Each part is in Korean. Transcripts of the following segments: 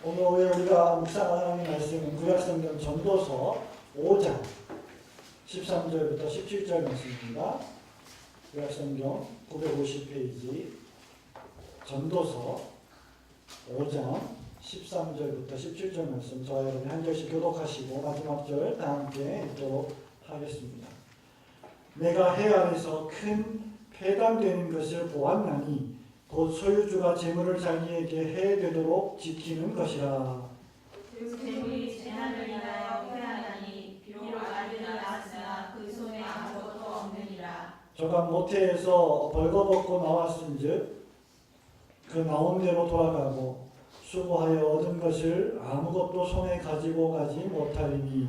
오늘 우리가 묵상할 하나님 말씀은 구약성경 전도서 5장 13절부터 17절 말씀입니다. 구약성경 950페이지 전도서 5장 13절부터 17절 말씀 저와 여러분이 한 절씩 교독하시고 마지막 절 다 함께 읽도록 하겠습니다. 내가 해 아래서 큰 폐단되는 것을 보았나니 곧 소유주가 재물을 자기에게 해되도록 지키는 것이라. 그 재물이 재난을 인하여 회하나니 비록 아들이 낳았으나 그 손에 아무것도 없느니라. 저가 모태에서 벌거벗고 나왔은즉 그 나온 대로 돌아가고 수고하여 얻은 것을 아무것도 손에 가지고 가지 못하리니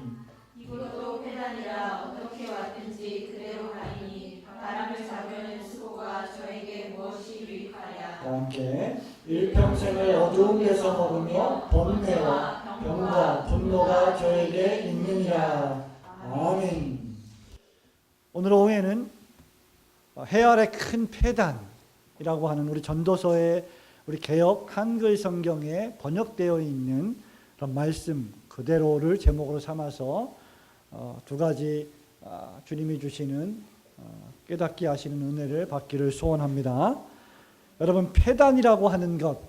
이것도 회단이라. 어떻게 왔든지 그대로 가리니 바람을 잡으려는 수고가 저에게 무엇이 유익하랴. 함께 일평생을 어두운 데서 먹으며 번뇌와 병과 분노가 저에게 있느니라. 아멘. 오늘 오후에는 해 아래 큰 폐단이라고 하는 우리 전도서의 우리 개역 한글 성경에 번역되어 있는 그런 말씀 그대로를 제목으로 삼아서 두 가지 주님이 주시는 깨닫게 하시는 은혜를 받기를 소원합니다. 여러분, 폐단이라고 하는 것,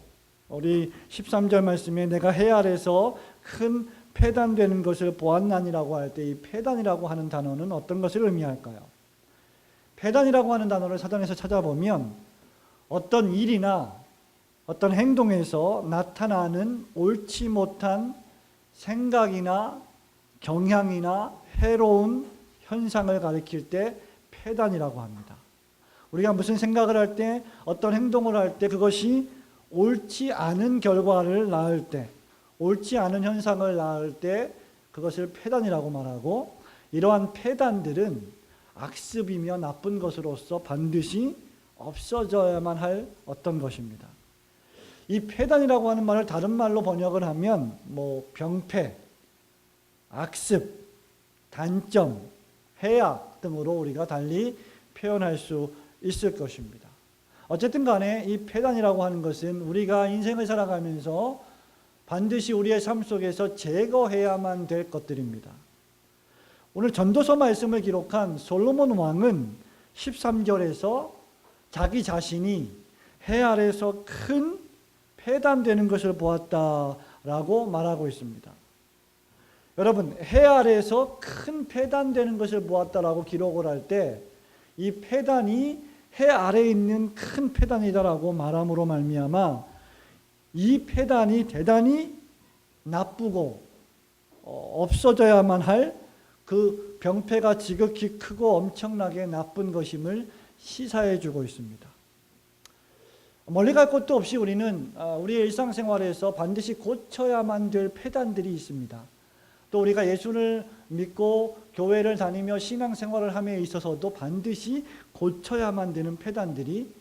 우리 13절 말씀에 내가 해 아래서 큰 폐단되는 것을 보았나니라고 할 때 이 폐단이라고 하는 단어는 어떤 것을 의미할까요? 폐단이라고 하는 단어를 사전에서 찾아보면 어떤 일이나 어떤 행동에서 나타나는 옳지 못한 생각이나 경향이나 해로운 현상을 가리킬 때 폐단이라고 합니다. 우리가 무슨 생각을 할 때, 어떤 행동을 할 때 그것이 옳지 않은 결과를 낳을 때, 옳지 않은 현상을 낳을 때 그것을 폐단이라고 말하고, 이러한 폐단들은 악습이며 나쁜 것으로서 반드시 없어져야만 할 어떤 것입니다. 이 폐단이라고 하는 말을 다른 말로 번역을 하면 병폐, 악습, 단점, 해악 등으로 우리가 달리 표현할 수 있을 것입니다. 어쨌든 간에 이 폐단이라고 하는 것은 우리가 인생을 살아가면서 반드시 우리의 삶 속에서 제거해야만 될 것들입니다. 오늘 전도서 말씀을 기록한 솔로몬 왕은 13절에서 자기 자신이 해 아래서 큰 폐단되는 것을 보았다라고 말하고 있습니다. 여러분, 해 아래에서 큰 폐단되는 것을 보았다라고 기록을 할 때 이 폐단이 해 아래에 있는 큰 폐단이다라고 말함으로 말미암아 이 폐단이 대단히 나쁘고 없어져야만 할 그 병폐가 지극히 크고 엄청나게 나쁜 것임을 시사해 주고 있습니다. 멀리 갈 곳도 없이 우리는 우리의 일상생활에서 반드시 고쳐야만 될 폐단들이 있습니다. 또 우리가 예수를 믿고 교회를 다니며 신앙생활을 함에 있어서도 반드시 고쳐야만 되는 폐단들이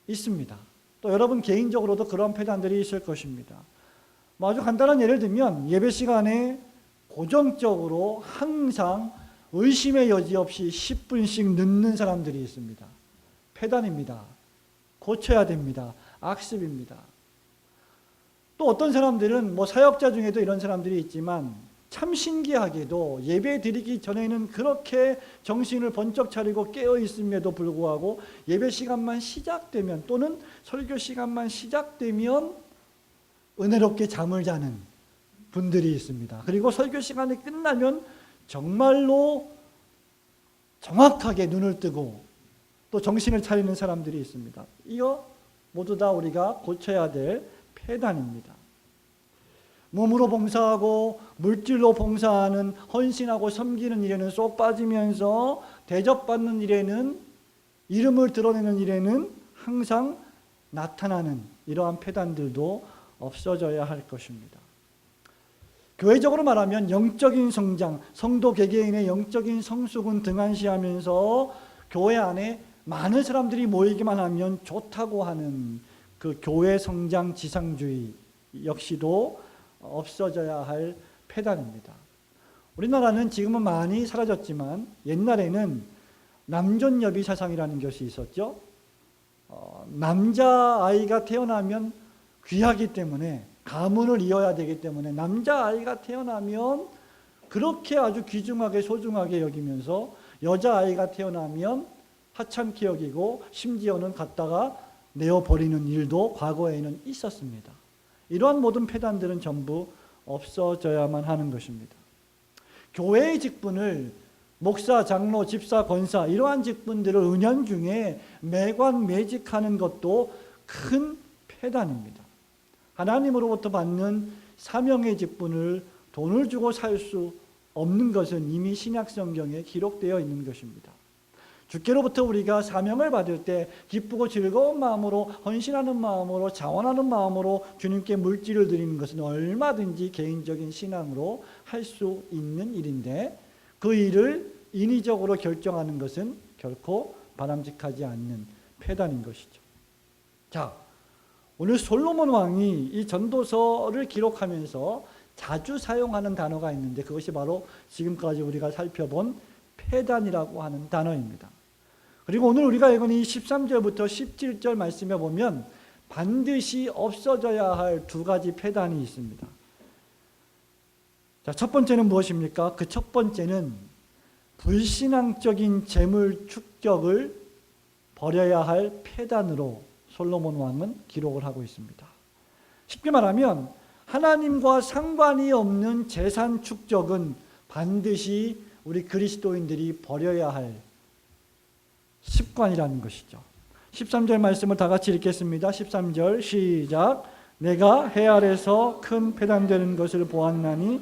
있습니다. 또 여러분 개인적으로도 그런 폐단들이 있을 것입니다. 아주 간단한 예를 들면 예배 시간에 고정적으로 항상 의심의 여지 없이 10분씩 늦는 사람들이 있습니다. 폐단입니다. 고쳐야 됩니다. 악습입니다. 또 어떤 사람들은 사역자 중에도 이런 사람들이 있지만 참 신기하게도 예배 드리기 전에는 그렇게 정신을 번쩍 차리고 깨어 있음에도 불구하고 예배 시간만 시작되면 또는 설교 시간만 시작되면 은혜롭게 잠을 자는 분들이 있습니다. 그리고 설교 시간이 끝나면 정말로 정확하게 눈을 뜨고 또 정신을 차리는 사람들이 있습니다. 이거 모두 다 우리가 고쳐야 될 폐단입니다. 몸으로 봉사하고 물질로 봉사하는 헌신하고 섬기는 일에는 쏙 빠지면서 대접받는 일에는 이름을 드러내는 일에는 항상 나타나는 이러한 폐단들도 없어져야 할 것입니다. 교회적으로 말하면 영적인 성장, 성도 개개인의 영적인 성숙은 등한시하면서 교회 안에 많은 사람들이 모이기만 하면 좋다고 하는 그 교회 성장 지상주의 역시도 없어져야 할 폐단입니다. 우리나라는 지금은 많이 사라졌지만 옛날에는 남존여비 사상이라는 것이 있었죠. 남자아이가 태어나면 귀하기 때문에 가문을 이어야 되기 때문에 남자아이가 태어나면 그렇게 아주 귀중하게 소중하게 여기면서 여자아이가 태어나면 하찮게 여기고 심지어는 갖다가 내어버리는 일도 과거에는 있었습니다. 이러한 모든 폐단들은 전부 없어져야만 하는 것입니다. 교회의 직분을 목사, 장로, 집사, 권사 이러한 직분들을 은연중에 매관 매직하는 것도 큰 폐단입니다. 하나님으로부터 받는 사명의 직분을 돈을 주고 살 수 없는 것은 이미 신약 성경에 기록되어 있는 것입니다. 주께로부터 우리가 사명을 받을 때 기쁘고 즐거운 마음으로 헌신하는 마음으로 자원하는 마음으로 주님께 물질을 드리는 것은 얼마든지 개인적인 신앙으로 할 수 있는 일인데 그 일을 인위적으로 결정하는 것은 결코 바람직하지 않는 폐단인 것이죠. 자, 오늘 솔로몬 왕이 이 전도서를 기록하면서 자주 사용하는 단어가 있는데 그것이 바로 지금까지 우리가 살펴본 폐단이라고 하는 단어입니다. 그리고 오늘 우리가 읽은 이 13절부터 17절 말씀에 보면 반드시 없어져야 할 두 가지 폐단이 있습니다. 자, 첫 번째는 무엇입니까? 그 첫 번째는 불신앙적인 재물 축적을 버려야 할 폐단으로 솔로몬 왕은 기록을 하고 있습니다. 쉽게 말하면 하나님과 상관이 없는 재산 축적은 반드시 우리 그리스도인들이 버려야 할 습관이라는 것이죠. 13절 말씀을 다 같이 읽겠습니다. 13절 시작. 내가 해 아래서 큰 폐단되는 것을 보았나니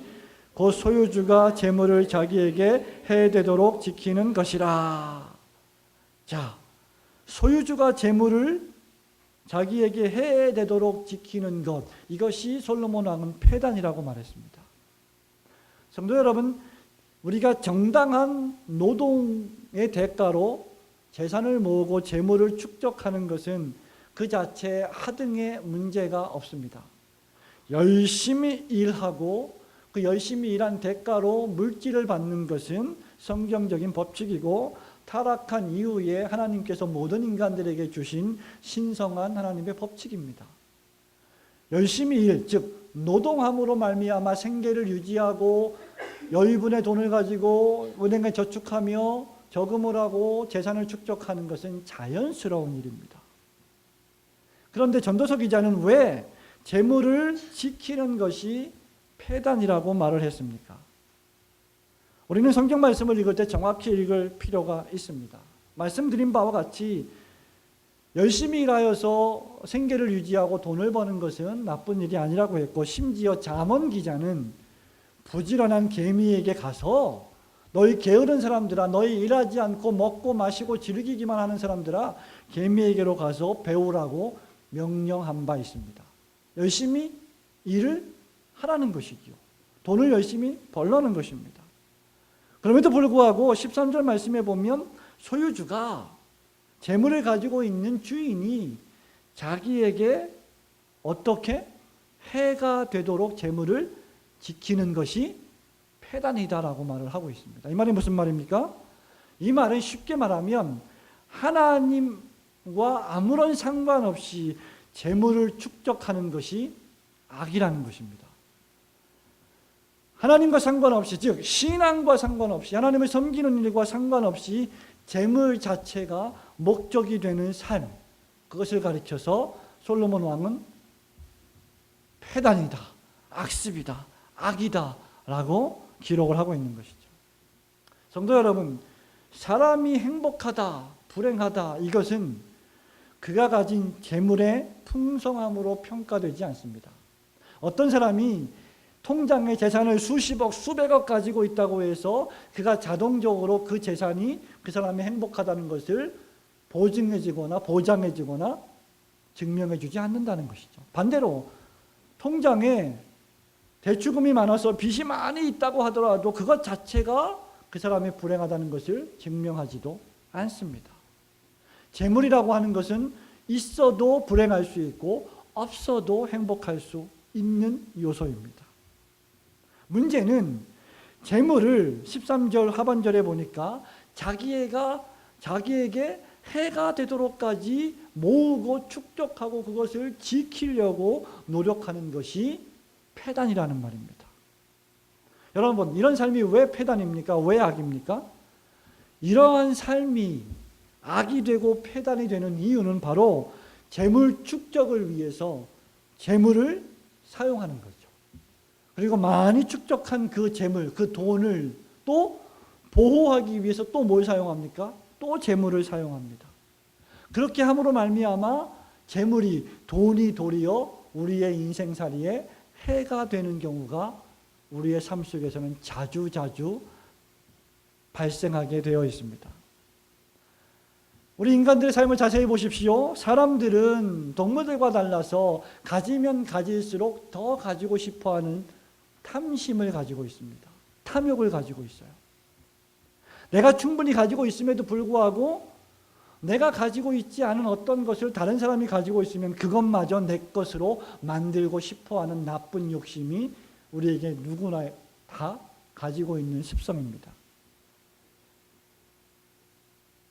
곧 소유주가 재물을 자기에게 해되도록 지키는 것이라. 자, 소유주가 재물을 자기에게 해되도록 지키는 것, 이것이 솔로몬 왕은 폐단이라고 말했습니다. 성도 여러분, 우리가 정당한 노동의 대가로 재산을 모으고 재물을 축적하는 것은 그 자체에 하등의 문제가 없습니다. 열심히 일하고 그 열심히 일한 대가로 물질을 받는 것은 성경적인 법칙이고 타락한 이후에 하나님께서 모든 인간들에게 주신 신성한 하나님의 법칙입니다. 열심히 일, 즉 노동함으로 말미암아 생계를 유지하고 여유분의 돈을 가지고 은행에 저축하며 저금을 하고 재산을 축적하는 것은 자연스러운 일입니다. 그런데 전도서 기자는 왜 재물을 지키는 것이 폐단이라고 말을 했습니까? 우리는 성경 말씀을 읽을 때 정확히 읽을 필요가 있습니다. 말씀드린 바와 같이 열심히 일하여서 생계를 유지하고 돈을 버는 것은 나쁜 일이 아니라고 했고, 심지어 잠언 기자는 부지런한 개미에게 가서 너희 게으른 사람들아, 너희 일하지 않고 먹고 마시고 즐기기만 하는 사람들아, 개미에게로 가서 배우라고 명령한 바 있습니다. 열심히 일을 하라는 것이죠. 돈을 열심히 벌라는 것입니다. 그럼에도 불구하고 13절 말씀에 보면 소유주가 재물을 가지고 있는 주인이 자기에게 어떻게 해가 되도록 재물을 지키는 것이 폐단이다라고 말을 하고 있습니다. 이 말이 무슨 말입니까? 이 말은 쉽게 말하면 하나님과 아무런 상관없이 재물을 축적하는 것이 악이라는 것입니다. 하나님과 상관없이, 즉 신앙과 상관없이, 하나님을 섬기는 일과 상관없이 재물 자체가 목적이 되는 삶, 그것을 가르쳐서 솔로몬 왕은 폐단이다, 악습이다, 악이다 라고 기록을 하고 있는 것이죠. 성도 여러분, 사람이 행복하다, 불행하다, 이것은 그가 가진 재물의 풍성함으로 평가되지 않습니다. 어떤 사람이 통장에 재산을 수십억, 수백억 가지고 있다고 해서 그가 자동적으로 그 재산이 그 사람이 행복하다는 것을 보증해주거나 보장해주거나 증명해주지 않는다는 것이죠. 반대로 통장에 대출금이 많아서 빚이 많이 있다고 하더라도 그것 자체가 그 사람이 불행하다는 것을 증명하지도 않습니다. 재물이라고 하는 것은 있어도 불행할 수 있고 없어도 행복할 수 있는 요소입니다. 문제는 재물을 13절 하반절에 보니까 자기에게 해가 되도록까지 모으고 축적하고 그것을 지키려고 노력하는 것이 패단이라는 말입니다. 여러분, 이런 삶이 왜 패단입니까? 왜 악입니까? 이러한 삶이 악이 되고 패단이 되는 이유는 바로 재물 축적을 위해서 재물을 사용하는 거죠. 그리고 많이 축적한 그 재물, 그 돈을 또 보호하기 위해서 또 뭘 사용합니까? 또 재물을 사용합니다. 그렇게 함으로 말미암아 재물이, 돈이 도리어 우리의 인생살이에 해가 되는 경우가 우리의 삶 속에서는 자주 발생하게 되어 있습니다. 우리 인간들의 삶을 자세히 보십시오. 사람들은 동물들과 달라서 가지면 가질수록 더 가지고 싶어하는 탐심을 가지고 있습니다. 탐욕을 가지고 있어요. 내가 충분히 가지고 있음에도 불구하고 내가 가지고 있지 않은 어떤 것을 다른 사람이 가지고 있으면 그것마저 내 것으로 만들고 싶어하는 나쁜 욕심이 우리에게 누구나 다 가지고 있는 습성입니다.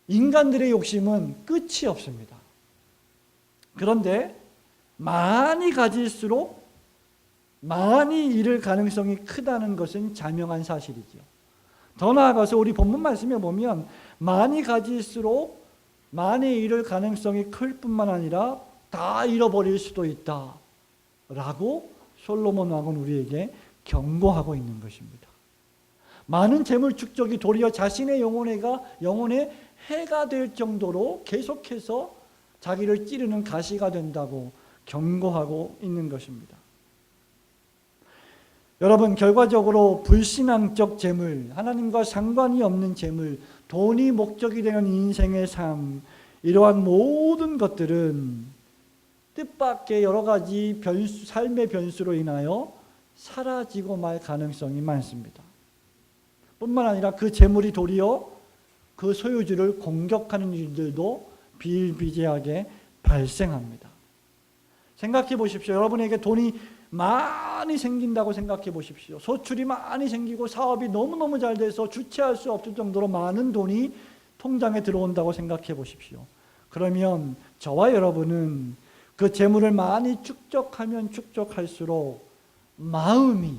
인간들의 욕심은 끝이 없습니다. 그런데 많이 가질수록 많이 잃을 가능성이 크다는 것은 자명한 사실이죠. 더 나아가서 우리 본문 말씀에 보면 많이 가질수록 많이 잃을 가능성이 클 뿐만 아니라 다 잃어버릴 수도 있다 라고 솔로몬 왕은 우리에게 경고하고 있는 것입니다. 많은 재물 축적이 도리어 자신의 영혼에 해가 될 정도로 계속해서 자기를 찌르는 가시가 된다고 경고하고 있는 것입니다. 여러분, 결과적으로 불신앙적 재물, 하나님과 상관이 없는 재물, 돈이 목적이 되는 인생의 삶, 이러한 모든 것들은 뜻밖의 여러 가지 삶의 변수로 인하여 사라지고 말 가능성이 많습니다. 뿐만 아니라 그 재물이 도리어 그 소유주를 공격하는 일들도 비일비재하게 발생합니다. 생각해 보십시오. 여러분에게 돈이 많이 생긴다고 생각해 보십시오. 소출이 많이 생기고 사업이 너무너무 잘 돼서 주체할 수 없을 정도로 많은 돈이 통장에 들어온다고 생각해 보십시오. 그러면 저와 여러분은 그 재물을 많이 축적하면 축적할수록 마음이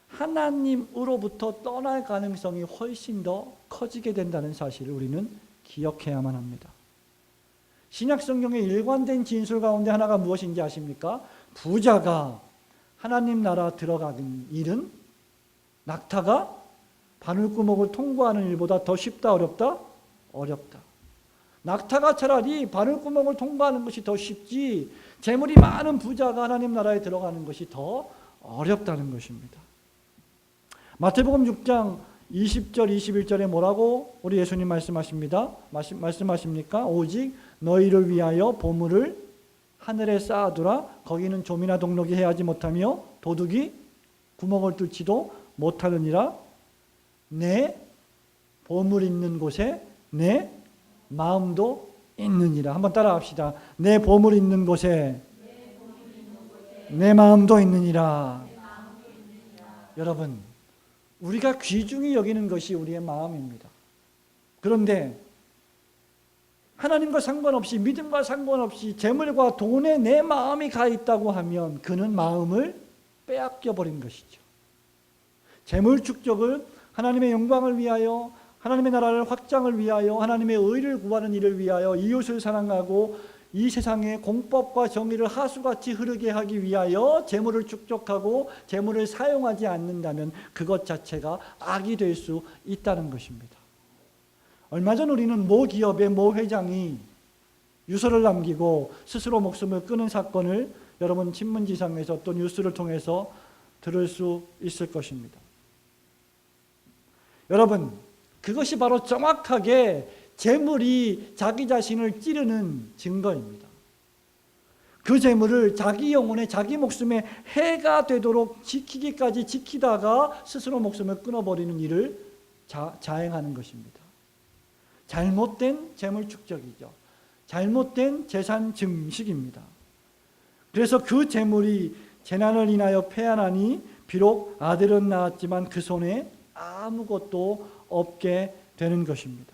하나님으로부터 떠날 가능성이 훨씬 더 커지게 된다는 사실을 우리는 기억해야만 합니다. 신약 성경의 일관된 진술 가운데 하나가 무엇인지 아십니까? 부자가 하나님 나라 들어가는 일은 낙타가 바늘구멍을 통과하는 일보다 더 쉽다, 어렵다? 어렵다. 낙타가 차라리 바늘구멍을 통과하는 것이 더 쉽지 재물이 많은 부자가 하나님 나라에 들어가는 것이 더 어렵다는 것입니다. 마태복음 6장 20절 21절에 뭐라고 우리 예수님 말씀하십니다. 말씀하십니까? 오직 너희를 위하여 보물을 하늘에 쌓아두라. 거기는 좀이나 동록이 해하지 못하며 도둑이 구멍을 뚫지도 못하느니라. 내 보물 있는 곳에 내 마음도 있느니라. 한번 따라합시다. 내 보물 있는 곳에 내 마음도 있느니라. 여러분, 우리가 귀중히 여기는 것이 우리의 마음입니다. 그런데 하나님과 상관없이, 믿음과 상관없이 재물과 돈에 내 마음이 가 있다고 하면 그는 마음을 빼앗겨 버린 것이죠. 재물 축적을 하나님의 영광을 위하여, 하나님의 나라를 확장을 위하여, 하나님의 의를 구하는 일을 위하여, 이웃을 사랑하고 이 세상의 공법과 정의를 하수같이 흐르게 하기 위하여 재물을 축적하고 재물을 사용하지 않는다면 그것 자체가 악이 될 수 있다는 것입니다. 얼마 전 우리는 모 기업의 모 회장이 유서를 남기고 스스로 목숨을 끊은 사건을 여러분 신문지상에서 또 뉴스를 통해서 들을 수 있을 것입니다. 여러분, 그것이 바로 정확하게 재물이 자기 자신을 찌르는 증거입니다. 그 재물을 자기 영혼에, 자기 목숨에 해가 되도록 지키기까지 지키다가 스스로 목숨을 끊어버리는 일을 자행하는 것입니다. 잘못된 재물 축적이죠. 잘못된 재산 증식입니다. 그래서 그 재물이 재난을 인하여 패하나니 비록 아들은 낳았지만 그 손에 아무것도 없게 되는 것입니다.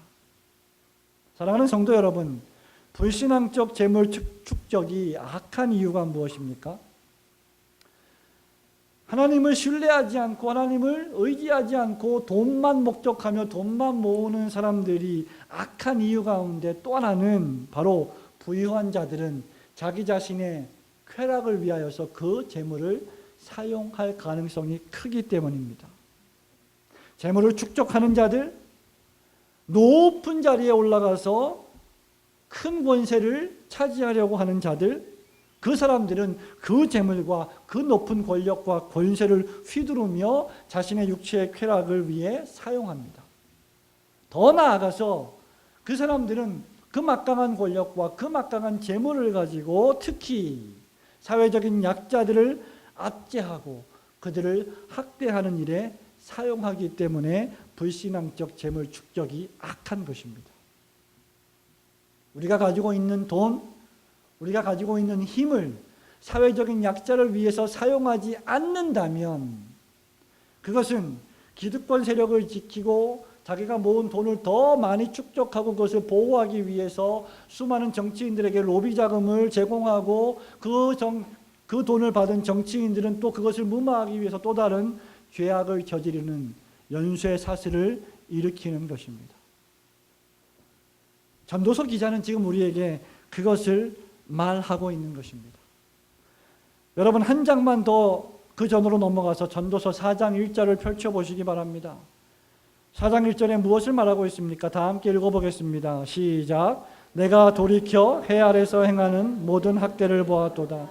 사랑하는 성도 여러분, 불신앙적 재물 축적이 악한 이유가 무엇입니까? 하나님을 신뢰하지 않고 하나님을 의지하지 않고 돈만 목적하며 돈만 모으는 사람들이 악한 이유 가운데 또 하나는 바로 부유한 자들은 자기 자신의 쾌락을 위하여서 그 재물을 사용할 가능성이 크기 때문입니다. 재물을 축적하는 자들, 높은 자리에 올라가서 큰 권세를 차지하려고 하는 자들, 그 사람들은 그 재물과 그 높은 권력과 권세를 휘두르며 자신의 육체의 쾌락을 위해 사용합니다. 더 나아가서 그 사람들은 그 막강한 권력과 그 막강한 재물을 가지고 특히 사회적인 약자들을 압제하고 그들을 학대하는 일에 사용하기 때문에 불신앙적 재물 축적이 악한 것입니다. 우리가 가지고 있는 돈, 우리가 가지고 있는 힘을 사회적인 약자를 위해서 사용하지 않는다면 그것은 기득권 세력을 지키고 자기가 모은 돈을 더 많이 축적하고 그것을 보호하기 위해서 수많은 정치인들에게 로비 자금을 제공하고 그 돈을 받은 정치인들은 또 그것을 무마하기 위해서 또 다른 죄악을 저지르는 연쇄 사슬을 일으키는 것입니다. 전도서 기자는 지금 우리에게 그것을 말하고 있는 것입니다. 여러분 한 장만 더 그 전으로 넘어가서 전도서 4장 1절을 펼쳐보시기 바랍니다. 4장 1절에 무엇을 말하고 있습니까? 다 함께 읽어보겠습니다. 시작. 내가 돌이켜 해 아래서 행하는 모든 학대를 보았도다.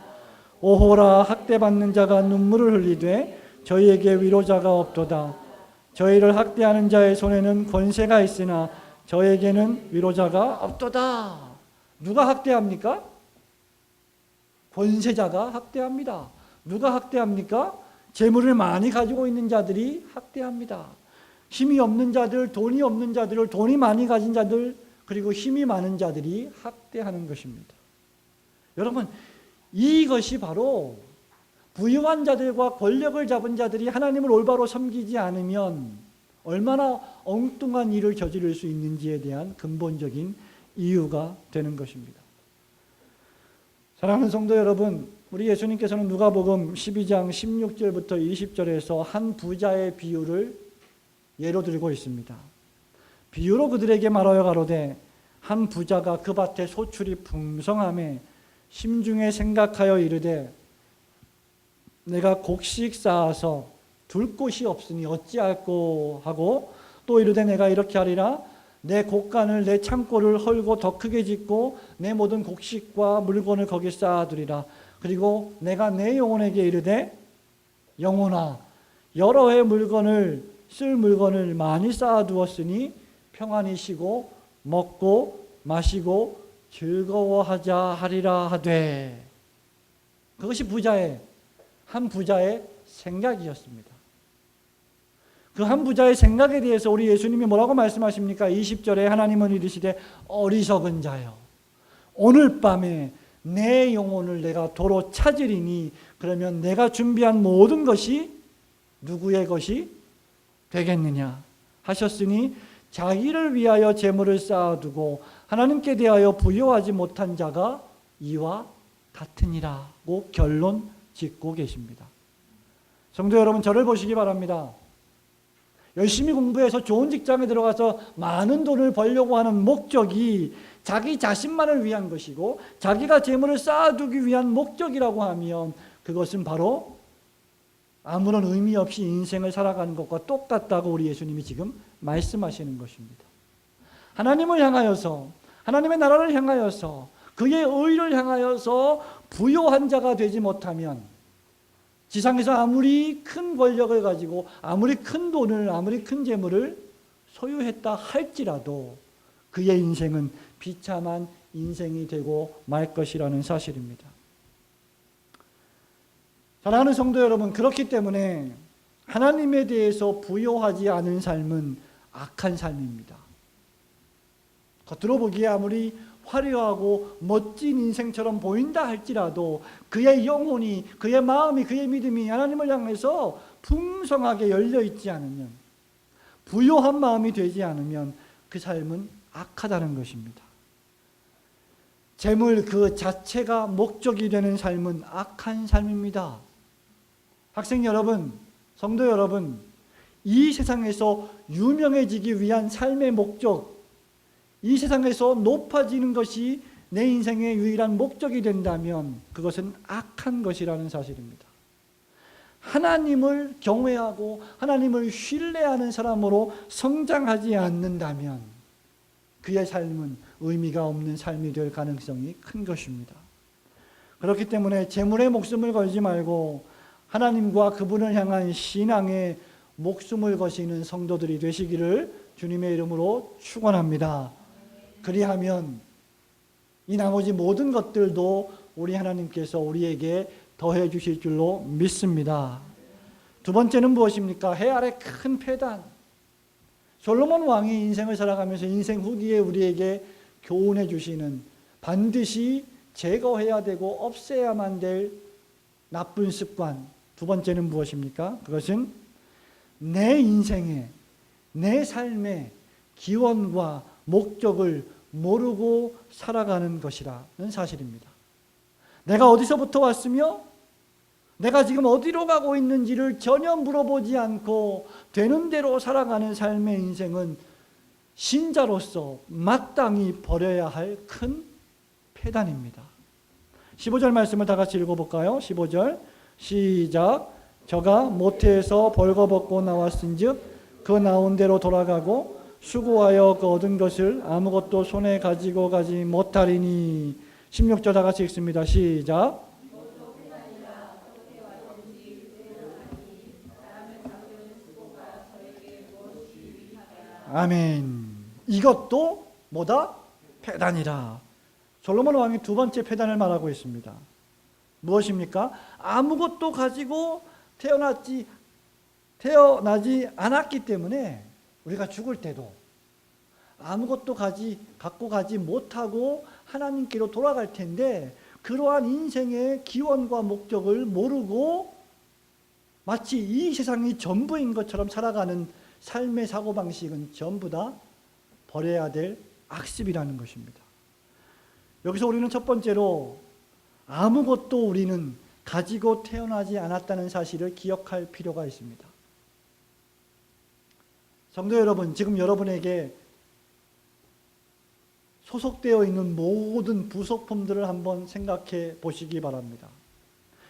오호라 학대받는 자가 눈물을 흘리되 저희에게 위로자가 없도다. 저희를 학대하는 자의 손에는 권세가 있으나 저에게는 위로자가 없도다. 누가 학대합니까? 권세자가 학대합니다. 누가 학대합니까? 재물을 많이 가지고 있는 자들이 학대합니다. 힘이 없는 자들, 돈이 없는 자들을 돈이 많이 가진 자들, 그리고 힘이 많은 자들이 학대하는 것입니다. 여러분, 이것이 바로 부유한 자들과 권력을 잡은 자들이 하나님을 올바로 섬기지 않으면 얼마나 엉뚱한 일을 저지를 수 있는지에 대한 근본적인 이유가 되는 것입니다. 사랑하는 성도 여러분, 우리 예수님께서는 누가복음 12장 16절부터 20절에서 한 부자의 비유를 예로 들고 있습니다. 비유로 그들에게 말하여 가로되 한 부자가 그 밭에 소출이 풍성함에 심중에 생각하여 이르되 내가 곡식 쌓아서 둘 곳이 없으니 어찌할꼬 하고 또 이르되 내가 이렇게 하리라 내 곡간을 내 창고를 헐고 더 크게 짓고 내 모든 곡식과 물건을 거기 쌓아두리라. 그리고 내가 내 영혼에게 이르되 영혼아 여러 해 쓸 물건을 많이 쌓아두었으니 평안히 쉬고 먹고 마시고 즐거워하자 하리라 하되. 그것이 한 부자의 생각이었습니다. 그 한 부자의 생각에 대해서 우리 예수님이 뭐라고 말씀하십니까? 20절에 하나님은 이르시되 어리석은 자여 오늘 밤에 내 영혼을 내가 도로 찾으리니 그러면 내가 준비한 모든 것이 누구의 것이 되겠느냐 하셨으니 자기를 위하여 재물을 쌓아두고 하나님께 대하여 부여하지 못한 자가 이와 같으니라고 결론 짓고 계십니다. 성도 여러분, 저를 보시기 바랍니다. 열심히 공부해서 좋은 직장에 들어가서 많은 돈을 벌려고 하는 목적이 자기 자신만을 위한 것이고 자기가 재물을 쌓아두기 위한 목적이라고 하면 그것은 바로 아무런 의미 없이 인생을 살아가는 것과 똑같다고 우리 예수님이 지금 말씀하시는 것입니다. 하나님을 향하여서 하나님의 나라를 향하여서 그의 의를 향하여서 부요한 자가 되지 못하면 지상에서 아무리 큰 권력을 가지고 아무리 큰 돈을 아무리 큰 재물을 소유했다 할지라도 그의 인생은 비참한 인생이 되고 말 것이라는 사실입니다. 사랑하는 성도 여러분, 그렇기 때문에 하나님에 대해서 부요하지 않은 삶은 악한 삶입니다. 겉으로 보기에 아무리 화려하고 멋진 인생처럼 보인다 할지라도 그의 영혼이, 그의 마음이, 그의 믿음이 하나님을 향해서 풍성하게 열려 있지 않으면, 부요한 마음이 되지 않으면 그 삶은 악하다는 것입니다. 재물 그 자체가 목적이 되는 삶은 악한 삶입니다. 학생 여러분, 성도 여러분, 이 세상에서 유명해지기 위한 삶의 목적, 이 세상에서 높아지는 것이 내 인생의 유일한 목적이 된다면 그것은 악한 것이라는 사실입니다. 하나님을 경외하고 하나님을 신뢰하는 사람으로 성장하지 않는다면 그의 삶은 의미가 없는 삶이 될 가능성이 큰 것입니다. 그렇기 때문에 재물에 목숨을 걸지 말고 하나님과 그분을 향한 신앙에 목숨을 거시는 성도들이 되시기를 주님의 이름으로 축원합니다. 그리하면 이 나머지 모든 것들도 우리 하나님께서 우리에게 더해 주실 줄로 믿습니다. 두 번째는 무엇입니까? 해 아래 큰 폐단. 솔로몬 왕이 인생을 살아가면서 인생 후기에 우리에게 교훈해 주시는 반드시 제거해야 되고 없애야만 될 나쁜 습관. 두 번째는 무엇입니까? 그것은 내 인생의, 내 삶의 기원과 목적을 모르고 살아가는 것이라는 사실입니다. 내가 어디서부터 왔으며 내가 지금 어디로 가고 있는지를 전혀 물어보지 않고 되는 대로 살아가는 삶의 인생은 신자로서 마땅히 버려야 할 큰 폐단입니다. 15절 말씀을 다 같이 읽어볼까요? 15절 시작. 저가 모태에서 벌거벗고 나왔은즉 그 나온 대로 돌아가고 수고하여 그 얻은 것을 아무것도 손에 가지고 가지 못하리니. 16절 다 같이 읽습니다. 시작. 아멘. 이것도 뭐다? 폐단이라. 솔로몬 왕이 두 번째 폐단을 말하고 있습니다. 무엇입니까? 아무것도 가지고 태어나지 않았기 때문에 우리가 죽을 때도 아무것도 갖고 가지 못하고 하나님께로 돌아갈 텐데 그러한 인생의 기원과 목적을 모르고 마치 이 세상이 전부인 것처럼 살아가는 삶의 사고방식은 전부 다 버려야 될 악습이라는 것입니다. 여기서 우리는 첫 번째로 아무것도 우리는 가지고 태어나지 않았다는 사실을 기억할 필요가 있습니다. 성도 여러분, 지금 여러분에게 소속되어 있는 모든 부속품들을 한번 생각해 보시기 바랍니다.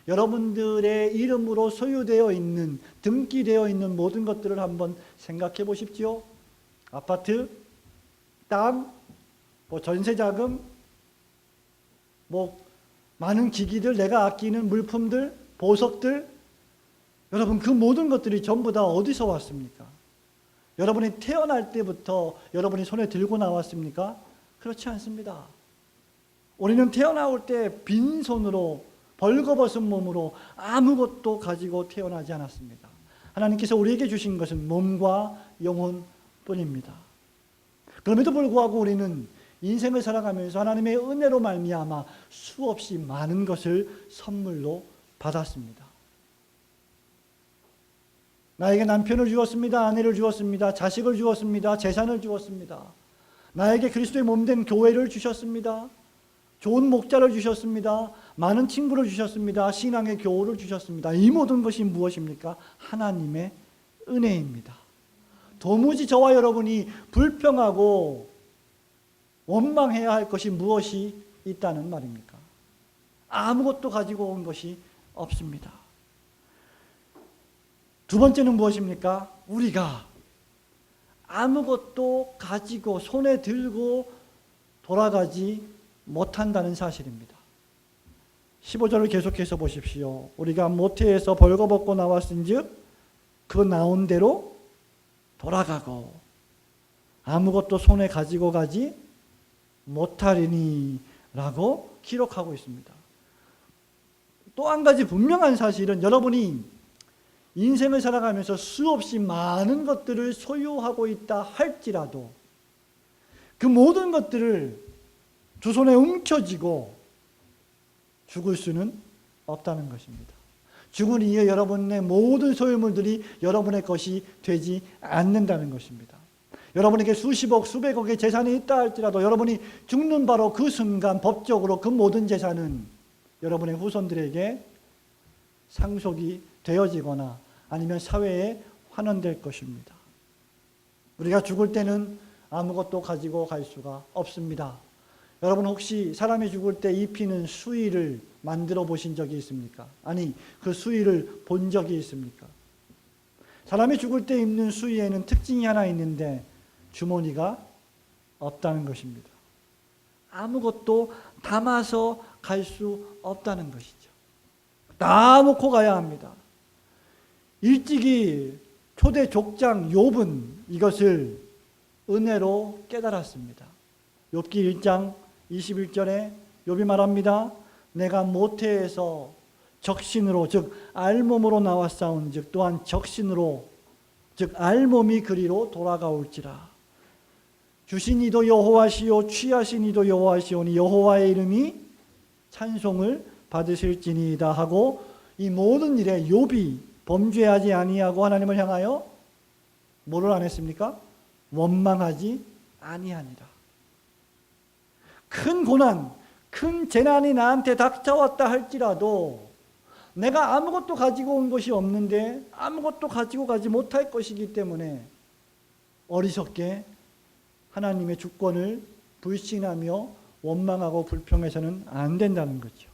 여러분들의 이름으로 소유되어 있는, 등기되어 있는 모든 것들을 한번 생각해 보십시오. 아파트, 땅, 전세자금, 많은 기기들, 내가 아끼는 물품들, 보석들, 여러분 그 모든 것들이 전부 다 어디서 왔습니까? 여러분이 태어날 때부터 여러분이 손에 들고 나왔습니까? 그렇지 않습니다. 우리는 태어나올 때 빈손으로 벌거벗은 몸으로 아무것도 가지고 태어나지 않았습니다. 하나님께서 우리에게 주신 것은 몸과 영혼뿐입니다. 그럼에도 불구하고 우리는 인생을 살아가면서 하나님의 은혜로 말미암아 수없이 많은 것을 선물로 받았습니다. 나에게 남편을 주었습니다. 아내를 주었습니다. 자식을 주었습니다. 재산을 주었습니다. 나에게 그리스도의 몸된 교회를 주셨습니다. 좋은 목자를 주셨습니다. 많은 친구를 주셨습니다. 신앙의 교우를 주셨습니다. 이 모든 것이 무엇입니까? 하나님의 은혜입니다. 도무지 저와 여러분이 불평하고 원망해야 할 것이 무엇이 있다는 말입니까? 아무것도 가지고 온 것이 없습니다. 두 번째는 무엇입니까? 우리가 아무것도 가지고 손에 들고 돌아가지 못한다는 사실입니다. 15절을 계속해서 보십시오. 우리가 모태에서 벌거벗고 나왔은즉 그 나온 대로 돌아가고 아무것도 손에 가지고 가지 못하리니 라고 기록하고 있습니다. 또 한 가지 분명한 사실은 여러분이 인생을 살아가면서 수없이 많은 것들을 소유하고 있다 할지라도 그 모든 것들을 두 손에 움켜쥐고 죽을 수는 없다는 것입니다. 죽은 이후에 여러분의 모든 소유물들이 여러분의 것이 되지 않는다는 것입니다. 여러분에게 수십억, 수백억의 재산이 있다 할지라도 여러분이 죽는 바로 그 순간 법적으로 그 모든 재산은 여러분의 후손들에게 상속이 되어지거나 아니면 사회에 환원될 것입니다. 우리가 죽을 때는 아무것도 가지고 갈 수가 없습니다. 여러분 혹시 사람이 죽을 때 입히는 수의를 만들어 보신 적이 있습니까? 아니, 그 수의를 본 적이 있습니까? 사람이 죽을 때 입는 수의에는 특징이 하나 있는데 주머니가 없다는 것입니다. 아무것도 담아서 갈 수 없다는 것이죠. 다 놓고 가야 합니다. 일찍이 초대 족장 욥은 이것을 은혜로 깨달았습니다. 욥기 1장 21절에 욥이 말합니다. 내가 모태에서 적신으로 즉 알몸으로 나왔사온 즉 또한 적신으로 즉 알몸이 그리로 돌아가올지라. 주신 이도 여호와시요 취하신 이도 여호와시오니 여호와의 이름이 찬송을 받으실지니이다 하고 이 모든 일에 욥이 범죄하지 아니하고 하나님을 향하여 뭐를 안 했습니까? 원망하지 아니하니라. 큰 고난, 큰 재난이 나한테 닥쳐왔다 할지라도 내가 아무것도 가지고 온 것이 없는데 아무것도 가지고 가지 못할 것이기 때문에 어리석게 하나님의 주권을 불신하며 원망하고 불평해서는 안 된다는 거죠.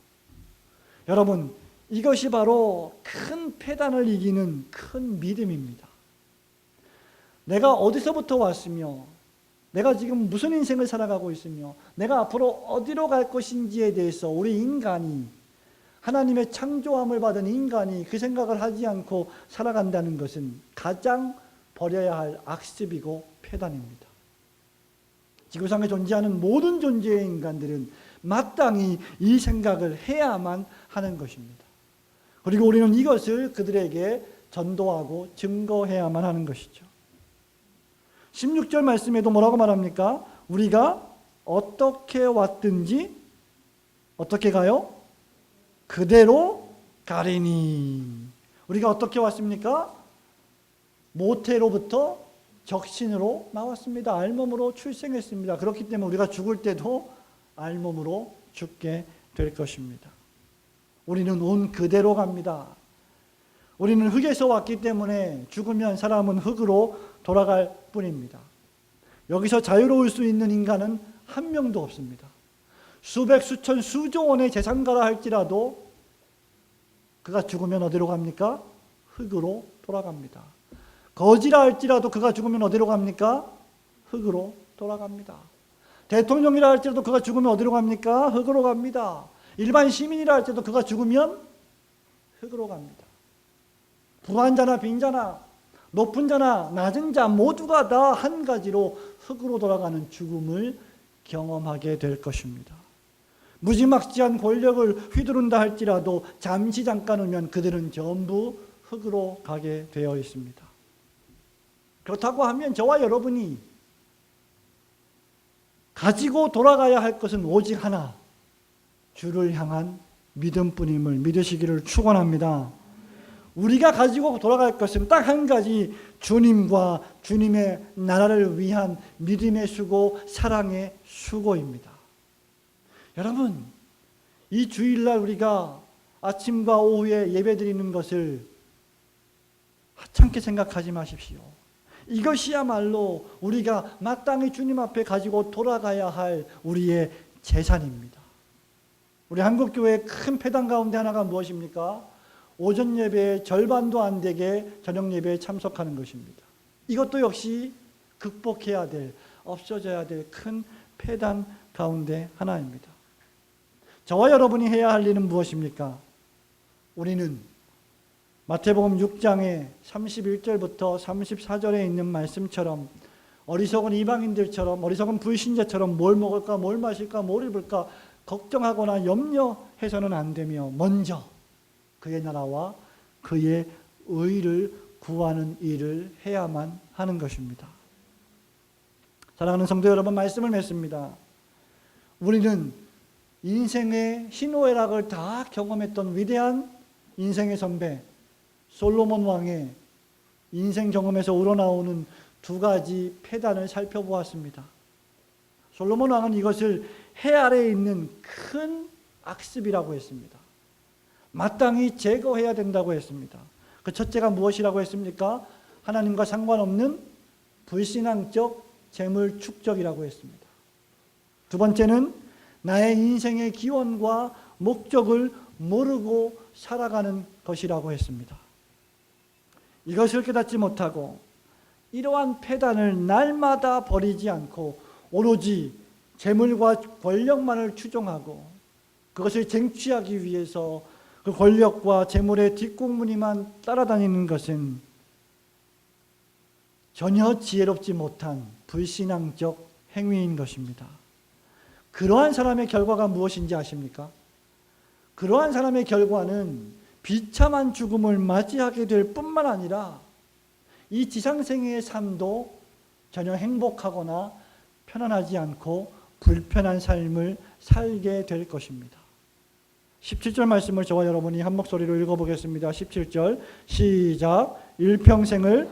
여러분, 이것이 바로 큰 패단을 이기는 큰 믿음입니다. 내가 어디서부터 왔으며 내가 지금 무슨 인생을 살아가고 있으며 내가 앞으로 어디로 갈 것인지에 대해서 우리 인간이 하나님의 창조함을 받은 인간이 그 생각을 하지 않고 살아간다는 것은 가장 버려야 할 악습이고 패단입니다. 지구상에 존재하는 모든 존재의 인간들은 마땅히 이 생각을 해야만 하는 것입니다. 그리고 우리는 이것을 그들에게 전도하고 증거해야만 하는 것이죠. 16절 말씀에도 뭐라고 말합니까? 우리가 어떻게 왔든지 어떻게 가요? 그대로 가리니. 우리가 어떻게 왔습니까? 모태로부터 적신으로 나왔습니다. 알몸으로 출생했습니다. 그렇기 때문에 우리가 죽을 때도 알몸으로 죽게 될 것입니다. 우리는 온 그대로 갑니다. 우리는 흙에서 왔기 때문에 죽으면 사람은 흙으로 돌아갈 뿐입니다. 여기서 자유로울 수 있는 인간은 한 명도 없습니다. 수백, 수천, 수조 원의 재산가라 할지라도 그가 죽으면 어디로 갑니까? 흙으로 돌아갑니다. 거지라 할지라도 그가 죽으면 어디로 갑니까? 흙으로 돌아갑니다. 대통령이라 할지라도 그가 죽으면 어디로 갑니까? 흙으로 갑니다. 일반 시민이라 할지라도 그가 죽으면 흙으로 갑니다. 부한 자나 빈자나 높은 자나 낮은 자 모두가 다 한 가지로 흙으로 돌아가는 죽음을 경험하게 될 것입니다. 무지막지한 권력을 휘두른다 할지라도 잠시 잠깐 오면 그들은 전부 흙으로 가게 되어 있습니다. 그렇다고 하면 저와 여러분이 가지고 돌아가야 할 것은 오직 하나, 주를 향한 믿음뿐임을 믿으시기를 축원합니다. 우리가 가지고 돌아갈 것은 딱 한 가지, 주님과 주님의 나라를 위한 믿음의 수고, 사랑의 수고입니다. 여러분, 이 주일날 우리가 아침과 오후에 예배드리는 것을 하찮게 생각하지 마십시오. 이것이야말로 우리가 마땅히 주님 앞에 가지고 돌아가야 할 우리의 재산입니다. 우리 한국교회의 큰 패단 가운데 하나가 무엇입니까? 오전 예배의 절반도 안 되게 저녁 예배에 참석하는 것입니다. 이것도 역시 극복해야 될, 없어져야 될 큰 패단 가운데 하나입니다. 저와 여러분이 해야 할 일은 무엇입니까? 우리는 마태복음 6장의 31절부터 34절에 있는 말씀처럼 어리석은 이방인들처럼 어리석은 불신자처럼 뭘 먹을까 뭘 마실까 뭘 입을까 걱정하거나 염려해서는 안 되며 먼저 그의 나라와 그의 의를 구하는 일을 해야만 하는 것입니다. 사랑하는 성도 여러분, 말씀을 맺습니다. 우리는 인생의 희노애락을 다 경험했던 위대한 인생의 선배 솔로몬 왕의 인생 경험에서 우러나오는 두 가지 폐단을 살펴보았습니다. 솔로몬 왕은 이것을 해 아래에 있는 큰 악습이라고 했습니다. 마땅히 제거해야 된다고 했습니다. 그 첫째가 무엇이라고 했습니까? 하나님과 상관없는 불신앙적 재물 축적이라고 했습니다. 두 번째는 나의 인생의 기원과 목적을 모르고 살아가는 것이라고 했습니다. 이것을 깨닫지 못하고 이러한 폐단을 날마다 버리지 않고 오로지 재물과 권력만을 추종하고 그것을 쟁취하기 위해서 그 권력과 재물의 뒷공무니만 따라다니는 것은 전혀 지혜롭지 못한 불신앙적 행위인 것입니다. 그러한 사람의 결과가 무엇인지 아십니까? 그러한 사람의 결과는 비참한 죽음을 맞이하게 될 뿐만 아니라 이 지상생애의 삶도 전혀 행복하거나 편안하지 않고 불편한 삶을 살게 될 것입니다. 17절 말씀을 저와 여러분이 한 목소리로 읽어보겠습니다. 17절 시작. 일평생을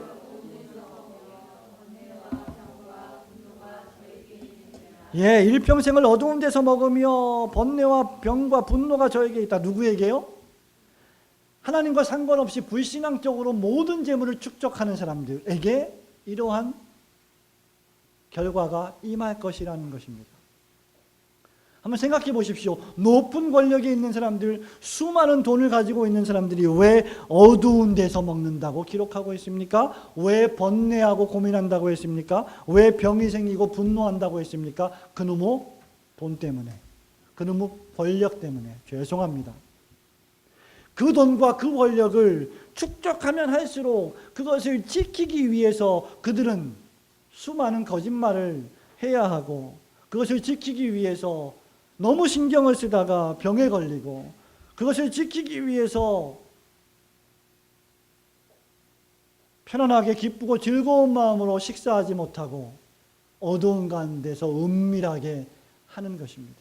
일평생을 어두운 데서 먹으며 번뇌와 병과 분노가 저에게 있다. 누구에게요? 하나님과 상관없이 불신앙적으로 모든 재물을 축적하는 사람들에게 이러한 결과가 임할 것이라는 것입니다. 한번 생각해 보십시오. 높은 권력에 있는 사람들, 수많은 돈을 가지고 있는 사람들이 왜 어두운 데서 먹는다고 기록하고 있습니까? 왜 번뇌하고 고민한다고 했습니까? 왜 병이 생기고 분노한다고 했습니까? 그놈의 돈 때문에, 그놈의 권력 때문에. 죄송합니다. 그 돈과 그 권력을 축적하면 할수록 그것을 지키기 위해서 그들은 수많은 거짓말을 해야 하고 그것을 지키기 위해서 너무 신경을 쓰다가 병에 걸리고 그것을 지키기 위해서 편안하게 기쁘고 즐거운 마음으로 식사하지 못하고 어두운 가운데서 은밀하게 하는 것입니다.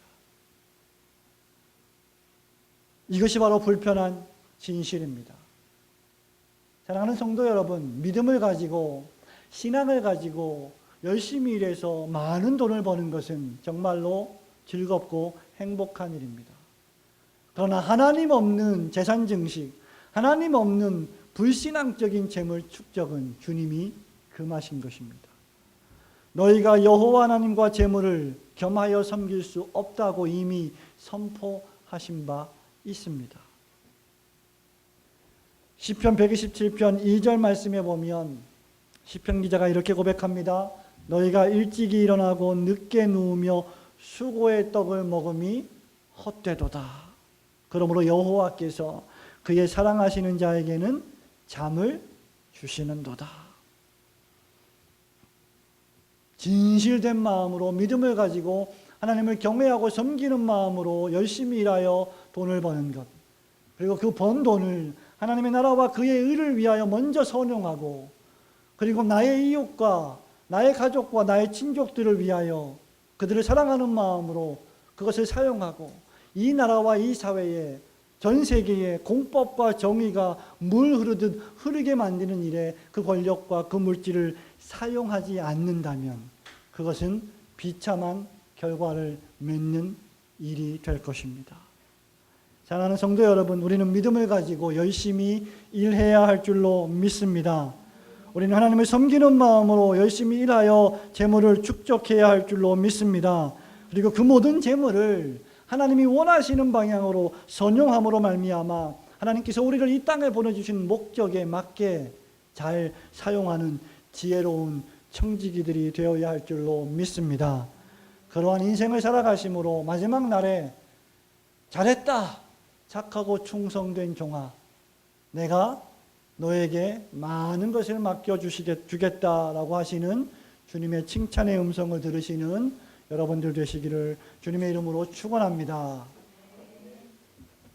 이것이 바로 불편한 진실입니다. 사랑하는 성도 여러분, 믿음을 가지고 신앙을 가지고 열심히 일해서 많은 돈을 버는 것은 정말로 즐겁고 행복한 일입니다. 그러나 하나님 없는 재산 증식, 하나님 없는 불신앙적인 재물 축적은 주님이 금하신 것입니다. 너희가 여호와 하나님과 재물을 겸하여 섬길 수 없다고 이미 선포하신 바 있습니다. 시편 127편 2절 말씀에 보면 시편 기자가 이렇게 고백합니다. 너희가 일찍이 일어나고 늦게 누우며 수고의 떡을 먹음이 헛되도다. 그러므로 여호와께서 그의 사랑하시는 자에게는 잠을 주시는도다. 진실된 마음으로 믿음을 가지고 하나님을 경외하고 섬기는 마음으로 열심히 일하여 돈을 버는 것, 그리고 그 번 돈을 하나님의 나라와 그의 의를 위하여 먼저 선용하고 그리고 나의 이웃과 나의 가족과 나의 친족들을 위하여 그들을 사랑하는 마음으로 그것을 사용하고 이 나라와 이 사회에 전 세계에 공법과 정의가 물 흐르듯 흐르게 만드는 일에 그 권력과 그 물질을 사용하지 않는다면 그것은 비참한 결과를 맺는 일이 될 것입니다. 사랑하는 성도 여러분, 우리는 믿음을 가지고 열심히 일해야 할 줄로 믿습니다. 우리는 하나님을 섬기는 마음으로 열심히 일하여 재물을 축적해야 할 줄로 믿습니다. 그리고 그 모든 재물을 하나님이 원하시는 방향으로 선용함으로 말미암아 하나님께서 우리를 이 땅에 보내주신 목적에 맞게 잘 사용하는 지혜로운 청지기들이 되어야 할 줄로 믿습니다. 그러한 인생을 살아가심으로 마지막 날에 잘했다, 착하고 충성된 종아, 내가 너에게 많은 것을 맡겨주겠다라고 하시는 주님의 칭찬의 음성을 들으시는 여러분들 되시기를 주님의 이름으로 축원합니다.